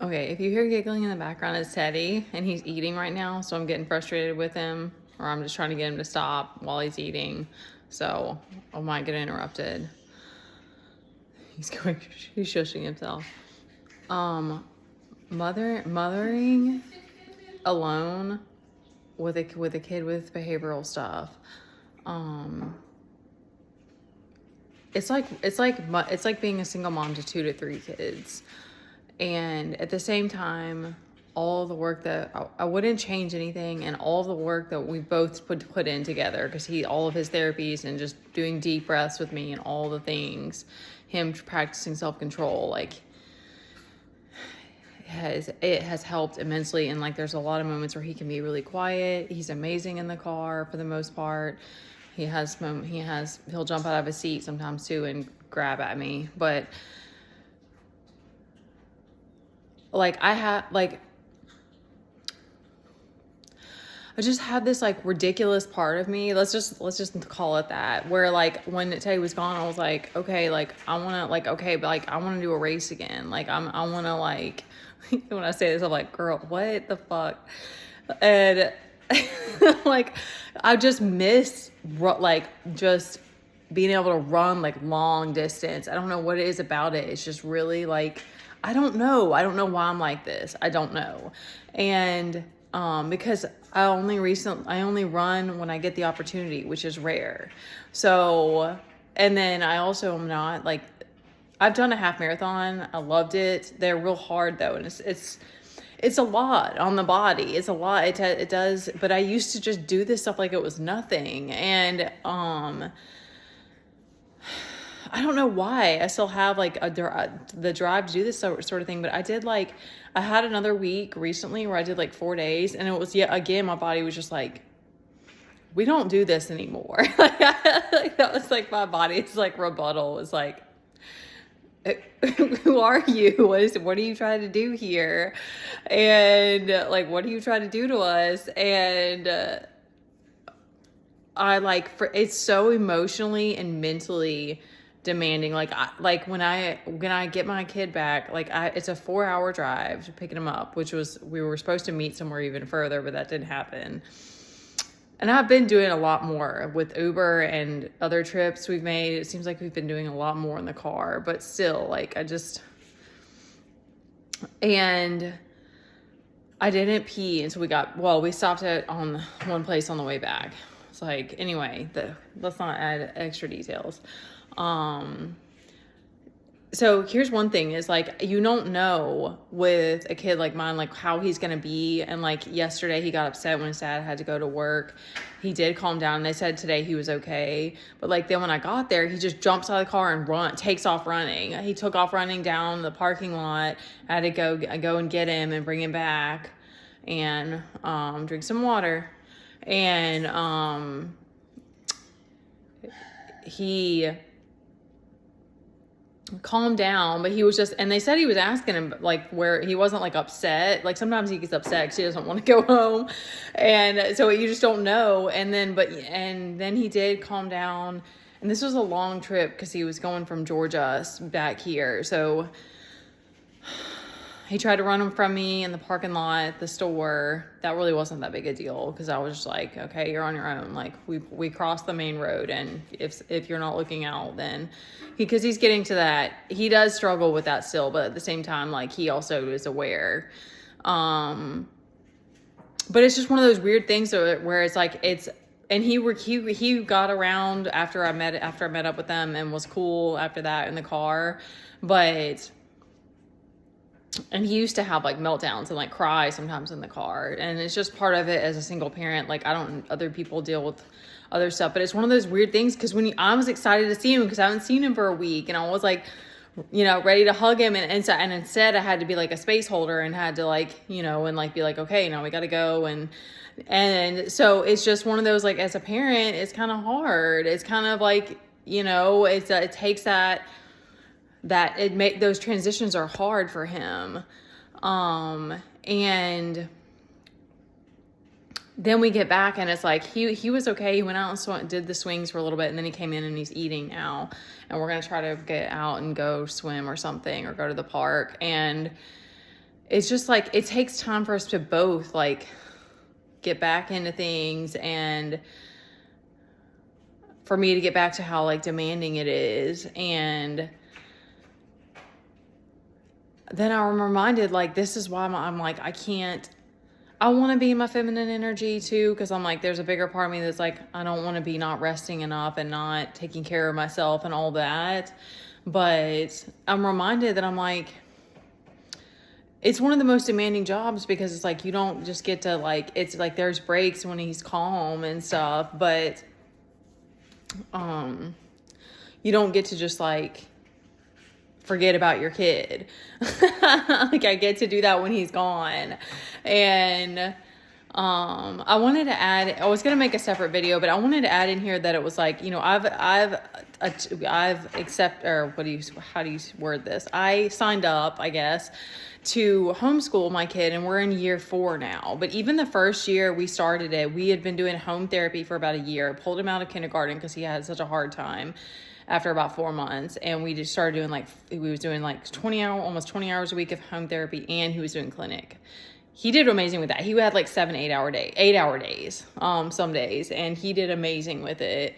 Okay, if you hear giggling in the background, it's Teddy, and he's eating right now, so I'm getting frustrated with him, or I'm just trying to get him to stop while he's eating, so I might get interrupted. He's shushing himself. Mothering alone with a kid with behavioral stuff. It's like being a single mom to 2 to 3 kids. And at the same time, all the work that I wouldn't change anything, and all the work that we both put in together, because all of his therapies and just doing deep breaths with me and all the things, him practicing self-control, like it has helped immensely. And like there's a lot of moments where he can be really quiet. He's amazing in the car for the most part. He'll jump out of his seat sometimes too and grab at me, but like I just had this like ridiculous part of me. Let's just call it that. Where like when Teddy was gone, I was like, okay, like I want to like, okay, but like I want to do a race again. Like I want to like, when I say this, I'm like, girl, what the fuck? And like, I just miss like just being able to run like long distance. I don't know what it is about it. It's just really like, I don't know why I'm like this. I don't know. And because I only run when I get the opportunity, which is rare. So, and then I also am not like, I've done a half marathon. I loved it. They're real hard though. And it's a lot on the body. It's a lot. It does. But I used to just do this stuff like it was nothing. And, I don't know why I still have like the drive to do this sort of thing, but I had another week recently where I did like 4 days, and it was again, my body was just like, we don't do this anymore. Like that was like my body's like rebuttal was like, who are you? What are you trying to do here? And like, what are you trying to do to us? And it's so emotionally and mentally demanding. Like when I get my kid back, it's a 4-hour drive to picking him up, we were supposed to meet somewhere even further, but that didn't happen. And I've been doing a lot more with Uber and other trips we've made. It seems like we've been doing a lot more in the car, but still, like and I didn't pee until we stopped on one place on the way back. It's like, anyway, let's not add extra details. So here's one thing is like, you don't know with a kid like mine, like how he's going to be. And like yesterday he got upset when his dad had to go to work. He did calm down. They said today he was okay. But like then when I got there, he just jumps out of the car and takes off running. He took off running down the parking lot. I had to go and get him and bring him back and, drink some water. And, he calmed down, but he was just, and they said he was asking him like where he wasn't like upset. Like sometimes he gets upset because he doesn't want to go home. And so you just don't know. And then he did calm down. And this was a long trip because he was going from Georgia back here. So he tried to run him from me in the parking lot at the store. That really wasn't that big a deal because I was just like, okay, you're on your own. Like we crossed the main road, and if you're not looking out, then because he's getting to that, he does struggle with that still, but at the same time, like he also is aware. But it's just one of those weird things where it's like and he got around after I met up with them and was cool after that in the car, and he used to have like meltdowns and like cry sometimes in the car. And it's just part of it as a single parent. Like other people deal with other stuff, but it's one of those weird things. Cause I was excited to see him because I haven't seen him for a week, and I was like, ready to hug him. And instead I had to be like a space holder and had to like, and like be like, okay, now we got to go. And so it's just one of those, like, as a parent, it's kind of hard. It's kind of like, it takes those transitions are hard for him. And then we get back and it's like, he was okay. He went out and did the swings for a little bit, and then he came in and he's eating now, and we're going to try to get out and go swim or something or go to the park. And it's just like, it takes time for us to both like get back into things, and for me to get back to how like demanding it is. And then I'm reminded, like, this is why I'm like, I want to be in my feminine energy too, because I'm like, there's a bigger part of me that's like, I don't want to be not resting enough and not taking care of myself and all that. But I'm reminded that I'm like, it's one of the most demanding jobs, because it's like, you don't just get to like, it's like there's breaks when he's calm and stuff, but you don't get to just like forget about your kid. Like, I get to do that when he's gone. And I wanted to add, I was going to make a separate video, but I wanted to add in here that it was like, you know, I've how do you word this? I signed up, I guess, to homeschool my kid, and we're in year 4 now. But even the first year we started it, we had been doing home therapy for about a year. Pulled him out of kindergarten because he had such a hard time after about 4 months. And we just started doing like, we was doing like almost 20 hours a week of home therapy, and he was doing clinic. He did amazing with that. He had like 8 hour days, some days, and he did amazing with it.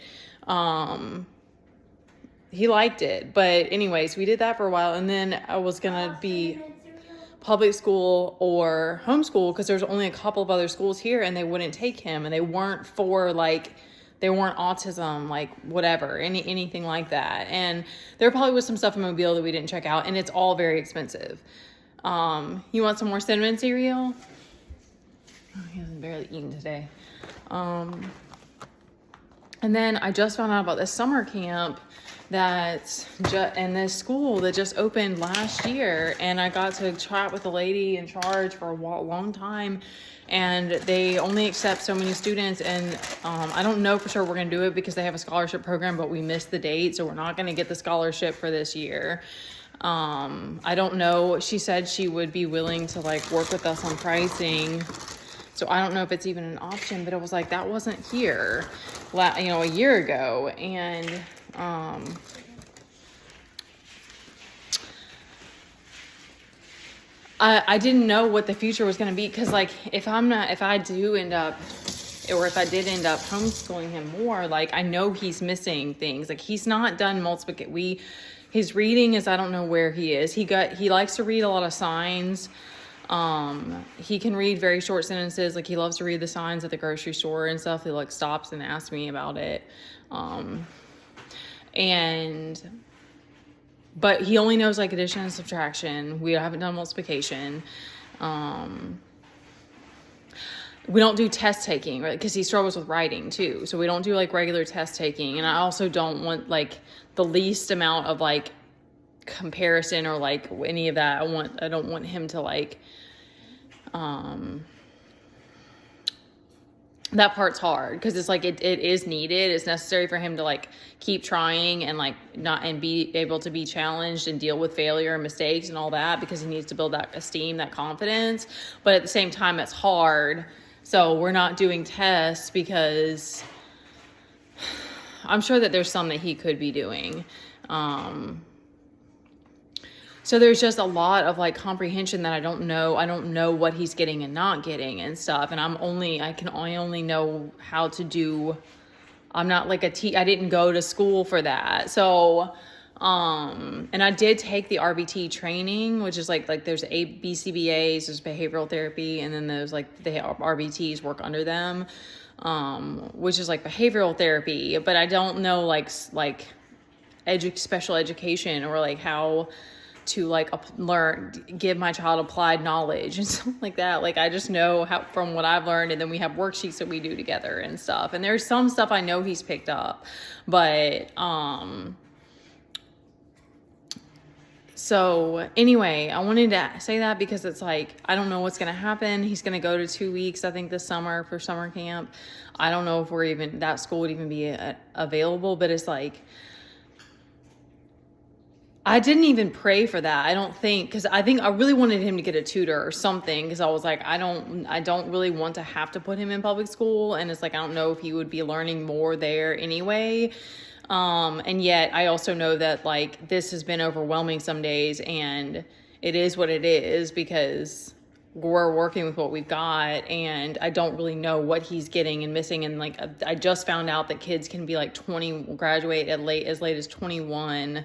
He liked it. But anyways, we did that for a while, and then I was gonna be public school or homeschool, because there's only a couple of other schools here, and they wouldn't take him, and they weren't for like, they weren't autism, like whatever, anything like that. And there probably was some stuff in Mobile that we didn't check out, and it's all very expensive. You want some more cinnamon cereal? Oh, he hasn't barely eaten today. And then I just found out about this summer camp and this school that just opened last year, and I got to chat with the lady in charge for a long time, and they only accept so many students. And I don't know for sure we're gonna do it because they have a scholarship program, but we missed the date, so we're not gonna get the scholarship for this year. I don't know. She said she would be willing to like work with us on pricing, so I don't know if it's even an option, but it was like, that wasn't here, a year ago. And I didn't know what the future was going to be, because like, if I did end up homeschooling him more, like, I know he's missing things. Like, he's not done multiplication. His reading is, I don't know where he is. He likes to read a lot of signs. He can read very short sentences. Like, he loves to read the signs at the grocery store and stuff. He like stops and asks me about it. But he only knows like addition and subtraction. We haven't done multiplication. We don't do test taking, right? Because he struggles with writing too. So we don't do like regular test taking. And I also don't want like the least amount of like comparison or like any of that. I don't want him to like, that part's hard, because it's like, it is needed. It's necessary for him to like keep trying and like and be able to be challenged and deal with failure and mistakes and all that, because he needs to build that esteem, that confidence. But at the same time, it's hard. So we're not doing tests, because I'm sure that there's some that he could be doing. So there's just a lot of like comprehension that I don't know. I don't know what he's getting and not getting and stuff. And I only know how to do. I'm not like I didn't go to school for that. So, and I did take the RBT training, which is like there's BCBAs, there's behavioral therapy, and then there's like the RBTs work under them, which is like behavioral therapy. But I don't know like special education, or like how to like give my child applied knowledge and stuff like that. Like, I just know how, from what I've learned, and then we have worksheets that we do together and stuff. And there's some stuff I know he's picked up, but, so anyway, I wanted to say that because it's like, I don't know what's going to happen. He's going to go to 2 weeks, I think, this summer for summer camp. I don't know if that school would even be available, but it's like, I didn't even pray for that. I don't think, because I think I really wanted him to get a tutor or something, because I was like, I don't really want to have to put him in public school. And it's like, I don't know if he would be learning more there anyway. And yet I also know that like this has been overwhelming some days, and it is what it is because we're working with what we've got, and I don't really know what he's getting and missing. And like, I just found out that kids can be like 20, graduate as late as 21.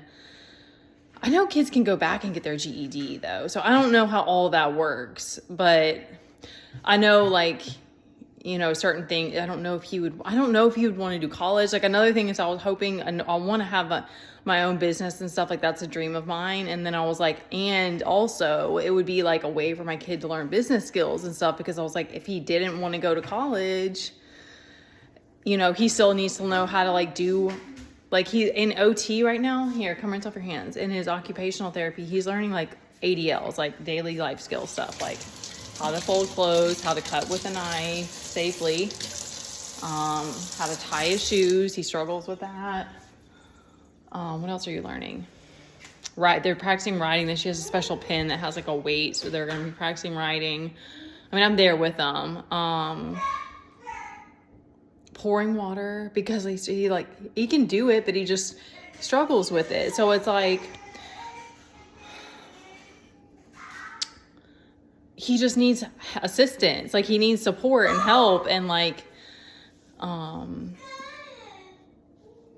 I know kids can go back and get their GED though. So I don't know how all that works, but I know like, you know, certain things, I don't know if he would want to do college. Like another thing is I was hoping, and I want to have my own business and stuff, like that's a dream of mine. And then I was like, and also it would be like a way for my kid to learn business skills and stuff, because I was like, if he didn't want to go to college, you know, he still needs to know how to like do, like he in OT right now, here, come rinse off your hands. In his occupational therapy, he's learning like ADLs, like daily life skill stuff, like how to fold clothes, how to cut with a knife safely, how to tie his shoes. He struggles with that. What else are you learning? Right, they're practicing writing. Then she has a special pen that has like a weight, so they're going to be practicing writing. I mean, I'm there with them. Pouring water, because he can do it, but he just struggles with it. So it's like, he just needs assistance. Like he needs support and help. And like,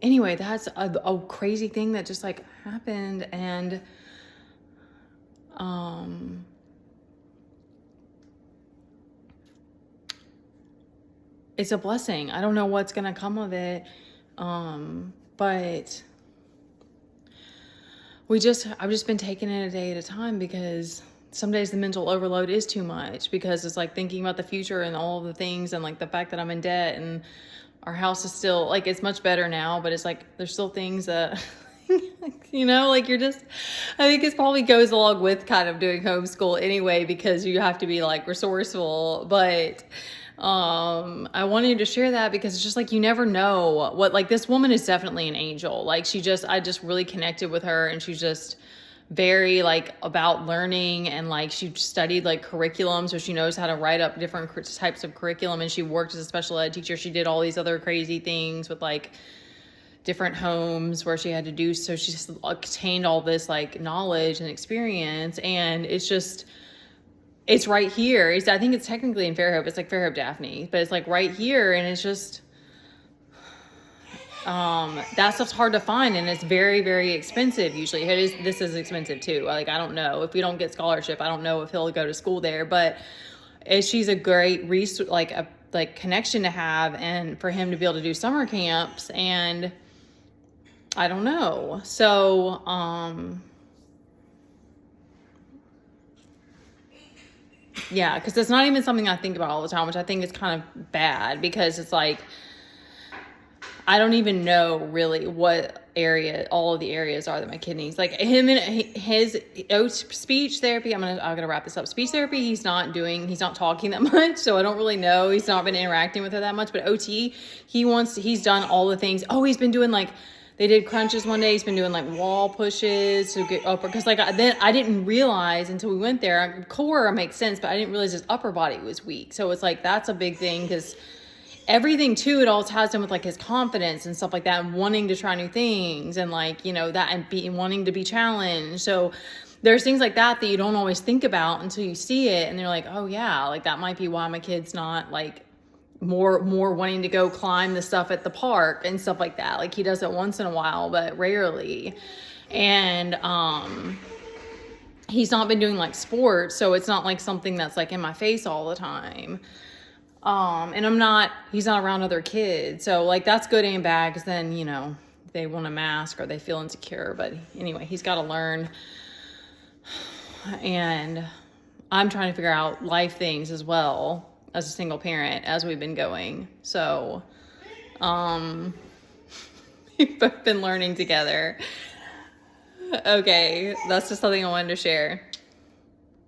anyway, that's a crazy thing that just like happened. And, it's a blessing. I don't know what's going to come of it. But I've just been taking it a day at a time, because some days the mental overload is too much, because it's like thinking about the future and all of the things, and like the fact that I'm in debt, and our house is still like, it's much better now, but it's like, there's still things that, you know, like I think it probably goes along with kind of doing homeschool anyway, because you have to be like resourceful. But I wanted to share that because it's just like, you never know what, like this woman is definitely an angel. Like I just really connected with her, and she's just very like about learning, and like she studied like curriculum, so she knows how to write up different types of curriculum, and she worked as a special ed teacher. She did all these other crazy things with like different homes where she had to do, so she just obtained all this like knowledge and experience. And it's right here. I think it's technically in Fairhope. It's like Fairhope Daphne, but it's like right here. And it's just, that stuff's hard to find, and it's very, very expensive. Usually this is expensive too. Like, I don't know if we don't get scholarship, I don't know if he'll go to school there, but she's a great resource, like a connection to have, and for him to be able to do summer camps. And I don't know. So, yeah, because it's not even something I think about all the time, which I think is kind of bad, because it's like, I don't even know really what area, all of the areas are that my kid needs. Like him and his speech therapy, I'm gonna wrap this up. Speech therapy, he's not talking that much, so I don't really know. He's not been interacting with her that much. But OT, he's done all the things. Oh, he's been doing like, they did crunches one day. He's been doing like wall pushes to get upper, because like then I didn't realize until we went there. Core makes sense, but I didn't realize his upper body was weak. So it's like, that's a big thing, because everything too, it all ties in with like his confidence and stuff like that, and wanting to try new things, and like, you know, that, and wanting to be challenged. So there's things like that you don't always think about until you see it, and they're like, oh yeah, like that might be why my kid's not like more wanting to go climb the stuff at the park and stuff like that. Like he does it once in a while, but rarely. And he's not been doing like sports, so it's not like something that's like in my face all the time. And he's not around other kids. So like that's good and bad, because then, you know, they want a mask or they feel insecure. But anyway, he's got to learn. And I'm trying to figure out life things as well as a single parent as we've been going. So, we've both been learning together. Okay. That's just something I wanted to share.